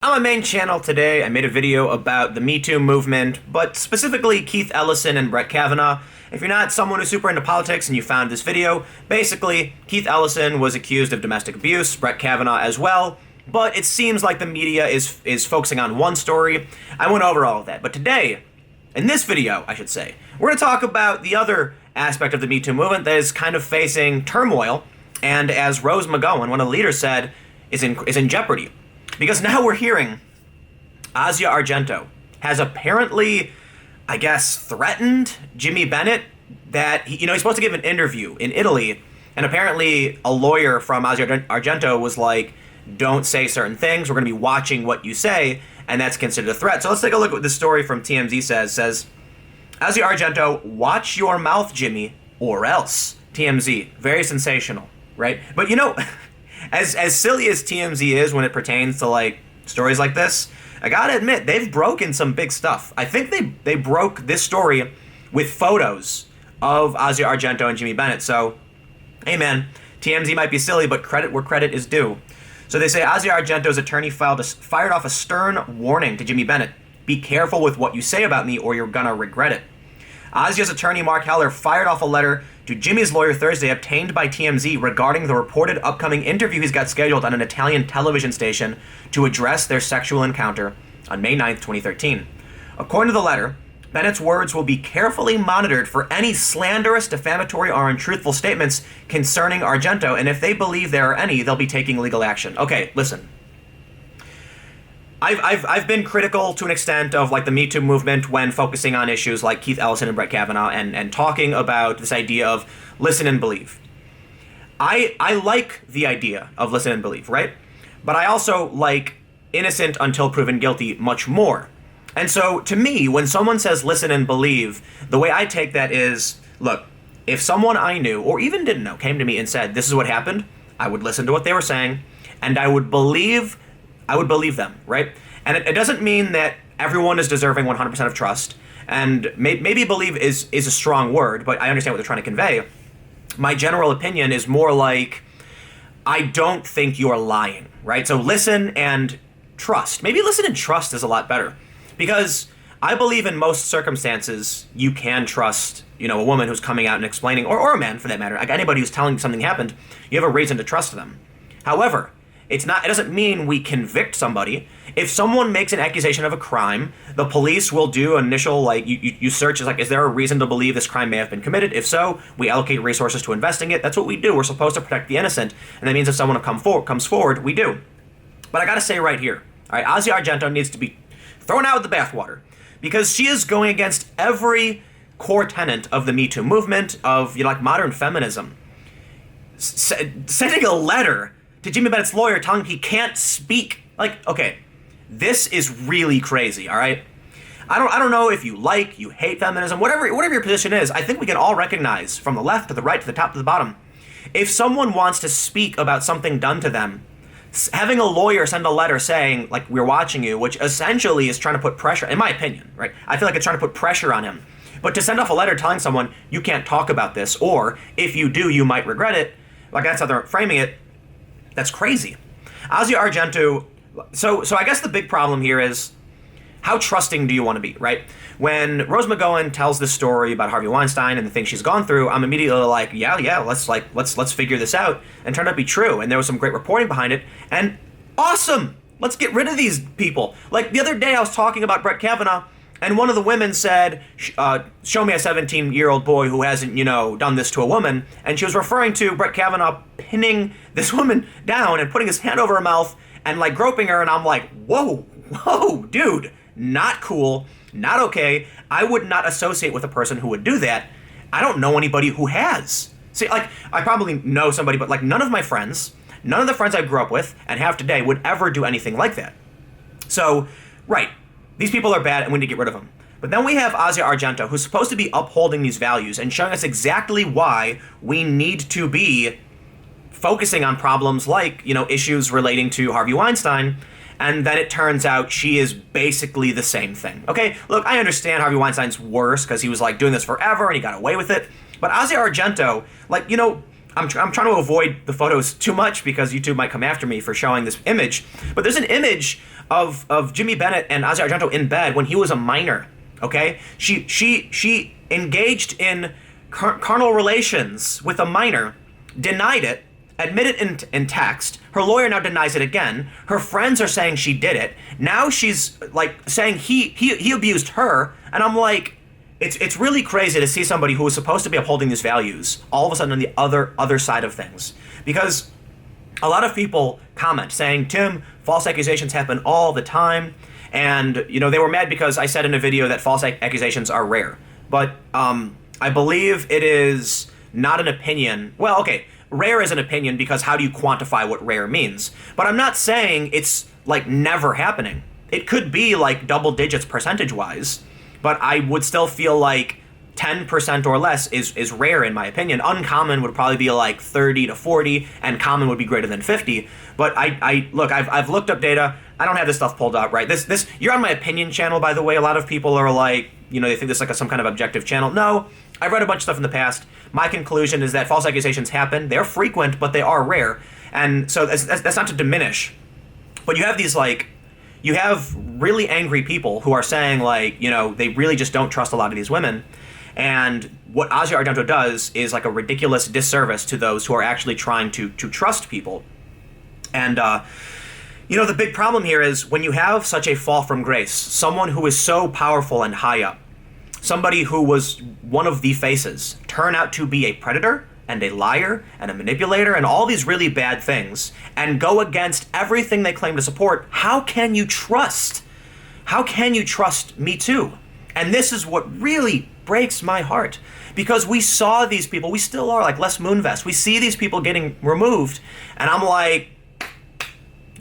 On my main channel today, I made a video about the Me Too movement, but specifically Keith Ellison and Brett Kavanaugh. If you're not someone who's super into politics and you found this video, basically, Keith Ellison was accused of domestic abuse, Brett Kavanaugh as well, but it seems like the media is focusing on one story. I went over all of that, but today, in this video, I should say, we're going to talk about the other aspect of the Me Too movement that is kind of facing turmoil, and as Rose McGowan, one of the leaders, said, is in jeopardy. Because now we're hearing Asia Argento has apparently, I guess, threatened Jimmy Bennett that, he's supposed to give an interview in Italy, and apparently a lawyer from Asia Argento was like, don't say certain things, we're going to be watching what you say, and that's considered a threat. So let's take a look at what this story from TMZ says. It says, Asia Argento, watch your mouth, Jimmy, or else. TMZ, very sensational, right? But as silly as TMZ is when it pertains to stories like this, I gotta admit, they've broken some big stuff. I think they broke this story with photos of Asia Argento and Jimmy Bennett. So, hey man, TMZ might be silly, but credit where credit is due. So they say Asia Argento's attorney fired off a stern warning to Jimmy Bennett. Be careful with what you say about me or you're gonna regret it. Asia's attorney Mark Heller fired off a letter to Jimmy's lawyer Thursday obtained by TMZ regarding the reported upcoming interview he's got scheduled on an Italian television station to address their sexual encounter on May 9th, 2013. According to the letter, Bennett's words will be carefully monitored for any slanderous, defamatory, or untruthful statements concerning Argento, and if they believe there are any, they'll be taking legal action. Okay, listen. I've been critical to an extent of the Me Too movement when focusing on issues like Keith Ellison and Brett Kavanaugh and talking about this idea of listen and believe. I like the idea of listen and believe, right? But I also like innocent until proven guilty much more. And so to me, when someone says listen and believe, the way I take that is, look, if someone I knew or even didn't know came to me and said this is what happened, I would listen to what they were saying and I would believe them, right? And it doesn't mean that everyone is deserving 100% of trust, and maybe believe is a strong word, but I understand what they're trying to convey. My general opinion is more like, I don't think you're lying, right? So listen and trust. Maybe listen and trust is a lot better, because I believe in most circumstances you can trust, a woman who's coming out and explaining, or a man for that matter, anybody who's telling you something happened, you have a reason to trust them. However, it doesn't mean we convict somebody. If someone makes an accusation of a crime, the police will do initial, you search, is there a reason to believe this crime may have been committed? If so, we allocate resources to investing it. That's what we do. We're supposed to protect the innocent. And that means if someone comes forward, we do. But I gotta say right here, all right, Asia Argento needs to be thrown out with the bathwater, because she is going against every core tenet of the Me Too movement, of, modern feminism. Sending a letter to Jimmy Bennett's lawyer telling him he can't speak. Okay, this is really crazy, all right? I don't know if you hate feminism, whatever your position is. I think we can all recognize, from the left to the right to the top to the bottom, if someone wants to speak about something done to them, having a lawyer send a letter saying, we're watching you, which essentially is trying to put pressure, in my opinion, right? I feel like it's trying to put pressure on him. But to send off a letter telling someone, you can't talk about this, or if you do, you might regret it, that's how they're framing it, that's crazy. Asia Argento, so I guess the big problem here is, how trusting do you want to be, right? When Rose McGowan tells this story about Harvey Weinstein and the things she's gone through, I'm immediately like, yeah, let's figure this out, and turned out to be true. And there was some great reporting behind it, and awesome! Let's get rid of these people. The other day I was talking about Brett Kavanaugh, and one of the women said, show me a 17-year-old boy who hasn't, done this to a woman. And she was referring to Brett Kavanaugh pinning this woman down and putting his hand over her mouth and groping her. And I'm like, whoa, dude, not cool, not okay. I would not associate with a person who would do that. I don't know anybody who has. See, I probably know somebody, but none of my friends, none of the friends I grew up with and have today would ever do anything like that. So, right. These people are bad and we need to get rid of them. But then we have Asia Argento, who's supposed to be upholding these values and showing us exactly why we need to be focusing on problems like, issues relating to Harvey Weinstein. And then it turns out she is basically the same thing. Okay, look, I understand Harvey Weinstein's worse because he was doing this forever and he got away with it. But Asia Argento, I'm trying to avoid the photos too much because YouTube might come after me for showing this image. But there's an image of Jimmy Bennett and Asia Argento in bed when he was a minor. Okay, she engaged in carnal relations with a minor, denied it, admitted in text. Her lawyer now denies it again. Her friends are saying she did it. Now she's like saying he abused her, and I'm like, it's really crazy to see somebody who was supposed to be upholding these values all of a sudden on the other side of things. Because a lot of people comment saying, Tim, false accusations happen all the time. And, you know, they were mad because I said in a video that false accusations are rare. But I believe it is not an opinion. Well, okay, rare is an opinion because how do you quantify what rare means? But I'm not saying it's, like, never happening. It could be, like, double digits percentage-wise, but I would still feel like 10% or less is rare in my opinion. Uncommon would probably be like 30 to 40, and common would be greater than 50. But look, I've looked up data. I don't have this stuff pulled up, right? This you're on my opinion channel, by the way. A lot of people are like, you know, they think this is like some kind of objective channel. No, I've read a bunch of stuff in the past. My conclusion is that false accusations happen. They're frequent, but they are rare. And so that's not to diminish. But you have these like, you have really angry people who are saying like, you know, they really just don't trust a lot of these women. And what Asia Argento does is like a ridiculous disservice to those who are actually trying to trust people. And, you know, the big problem here is when you have such a fall from grace, someone who is so powerful and high up, somebody who was one of the faces, turn out to be a predator and a liar and a manipulator and all these really bad things, and go against everything they claim to support, how can you trust? How can you trust Me Too? And this is what really breaks my heart, because we saw these people, we still are, like Les Moonves, we see these people getting removed, and I'm like,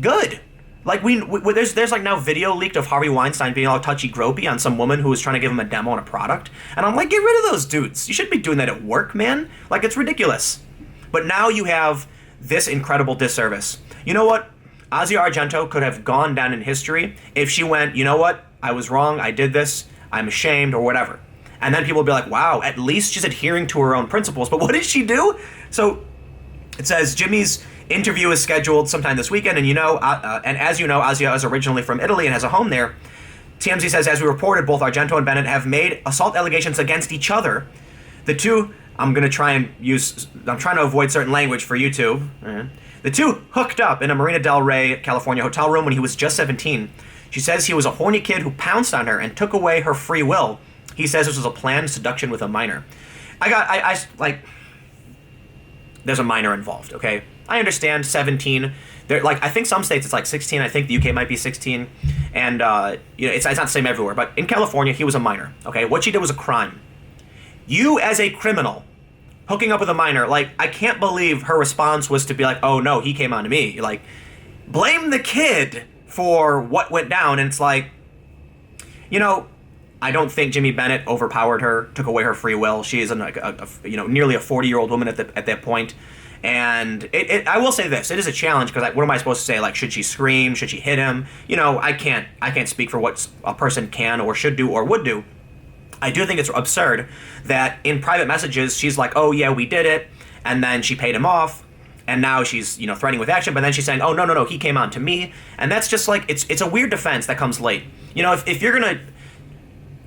good. Like there's like now video leaked of Harvey Weinstein being all touchy gropey on some woman who was trying to give him a demo on a product, and I'm like, get rid of those dudes. You shouldn't be doing that at work, man. Like, it's ridiculous. But now you have this incredible disservice. You know what? Asia Argento could have gone down in history if she went, you know what? I was wrong. I did this. I'm ashamed, or whatever. And then people will be like, wow, at least she's adhering to her own principles. But what did she do? So it says Jimmy's interview is scheduled sometime this weekend, and and as you know, Asia is originally from Italy and has a home there. TMZ says, as we reported, both Argento and Bennett have made assault allegations against each other. The two, I'm trying to avoid certain language for YouTube. The two hooked up in a Marina Del Rey, California hotel room when he was just 17. She says he was a horny kid who pounced on her and took away her free will. He says this was a planned seduction with a minor. There's a minor involved, okay? I understand 17. I think some states it's like 16. I think the UK might be 16. And, it's not the same everywhere. But in California, he was a minor, okay? What she did was a crime. You, as a criminal, hooking up with a minor, like, I can't believe her response was to be like, oh, no, he came on to me. Like, blame the kid for what went down. And it's like, you know, I don't think Jimmy Bennett overpowered her, took away her free will. She is nearly a 40-year-old woman at that point. And I will say this: it is a challenge, because what am I supposed to say? Like, should she scream? Should she hit him? You know, I can't speak for what a person can or should do or would do. I do think it's absurd that in private messages she's like, "Oh yeah, we did it," and then she paid him off, and now she's threatening with action. But then she's saying, "Oh no, he came on to me," and that's just like it's a weird defense that comes late. You know, if you're gonna.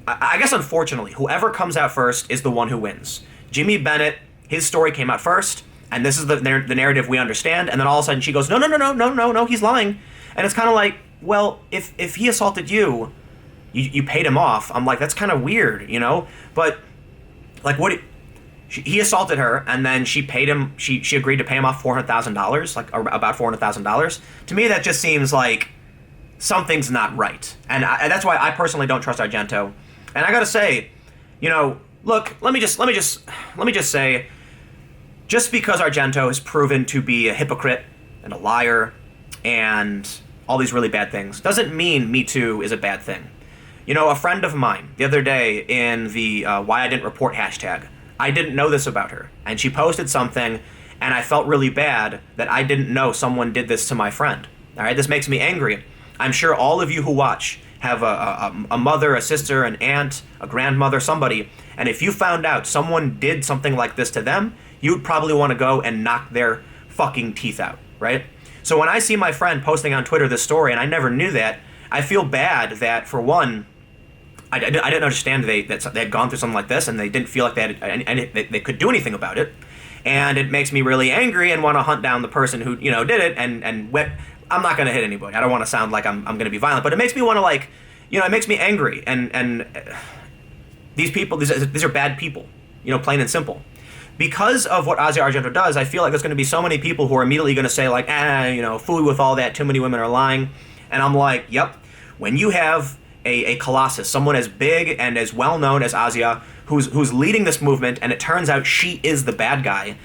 I guess, unfortunately, whoever comes out first is the one who wins. Jimmy Bennett, his story came out first, and this is the narrative we understand, and then all of a sudden she goes, no, he's lying. And it's kind of like, well, if he assaulted you paid him off. I'm like, that's kind of weird, you know? But, like, he assaulted her, and then she paid him, she agreed to pay him off $400,000, like, about $400,000. To me, that just seems like something's not right. And that's why I personally don't trust Argento. And I gotta say, you know, look, let me just say, just because Argento has proven to be a hypocrite and a liar and all these really bad things doesn't mean Me Too is a bad thing. You know, a friend of mine the other day in the Why I Didn't Report hashtag, I didn't know this about her, and she posted something, and I felt really bad that I didn't know someone did this to my friend. All right, this makes me angry. I'm sure all of you who watch have a mother, a sister, an aunt, a grandmother, somebody, and if you found out someone did something like this to them, you would probably want to go and knock their fucking teeth out, right? So when I see my friend posting on Twitter this story, and I never knew that, I feel bad that, for one, I didn't understand that they had gone through something like this, and they didn't feel like they could do anything about it. And it makes me really angry and want to hunt down the person who, did it. And I'm not going to hit anybody. I don't want to sound like I'm going to be violent, but it makes me want to, it makes me angry. And these people, these are bad people, plain and simple. Because of what Asia Argento does, I feel like there's going to be so many people who are immediately going to say, fool with all that, too many women are lying. And I'm like, yep, when you have a colossus, someone as big and as well known as Asia, who's leading this movement, and it turns out she is the bad guy,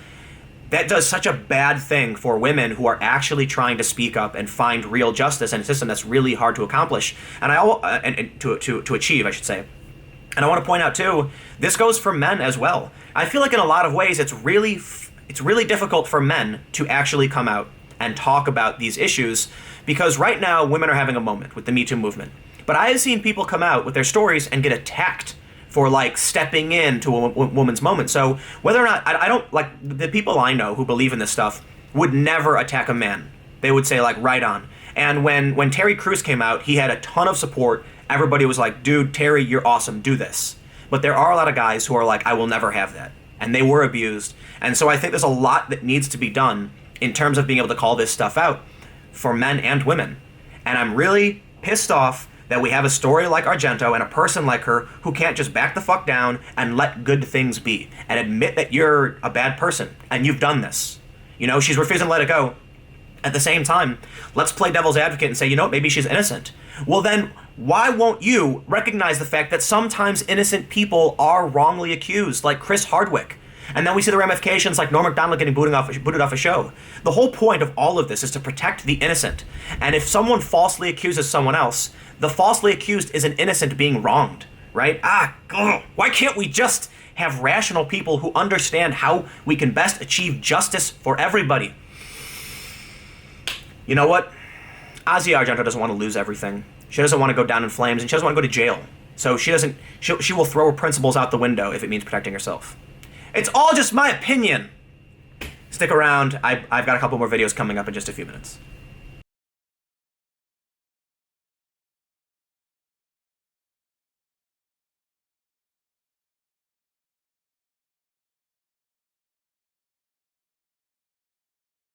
that does such a bad thing for women who are actually trying to speak up and find real justice in a system that's really hard to accomplish, and to achieve, I should say. And I want to point out too, this goes for men as well. I feel like in a lot of ways it's really difficult for men to actually come out and talk about these issues, because right now women are having a moment with the Me Too movement. But I have seen people come out with their stories and get attacked for stepping into a woman's moment. So whether or not, I don't, the people I know who believe in this stuff would never attack a man. They would say right on. And when Terry Crews came out, he had a ton of support. Everybody was like, dude, Terry, you're awesome, do this. But there are a lot of guys who are like, I will never have that. And they were abused. And so I think there's a lot that needs to be done in terms of being able to call this stuff out for men and women. And I'm really pissed off that we have a story like Argento and a person like her who can't just back the fuck down and let good things be and admit that you're a bad person and you've done this. She's refusing to let it go. At the same time, let's play devil's advocate and say, maybe she's innocent. Well then, why won't you recognize the fact that sometimes innocent people are wrongly accused, like Chris Hardwick? And then we see the ramifications like Norm Macdonald getting booted off a show. The whole point of all of this is to protect the innocent. And if someone falsely accuses someone else, the falsely accused is an innocent being wronged, right? Why can't we just have rational people who understand how we can best achieve justice for everybody? You know what? Asia Argento doesn't want to lose everything. She doesn't want to go down in flames, and she doesn't want to go to jail. So she will throw her principles out the window if it means protecting herself. It's all just my opinion. Stick around. I've got a couple more videos coming up in just a few minutes.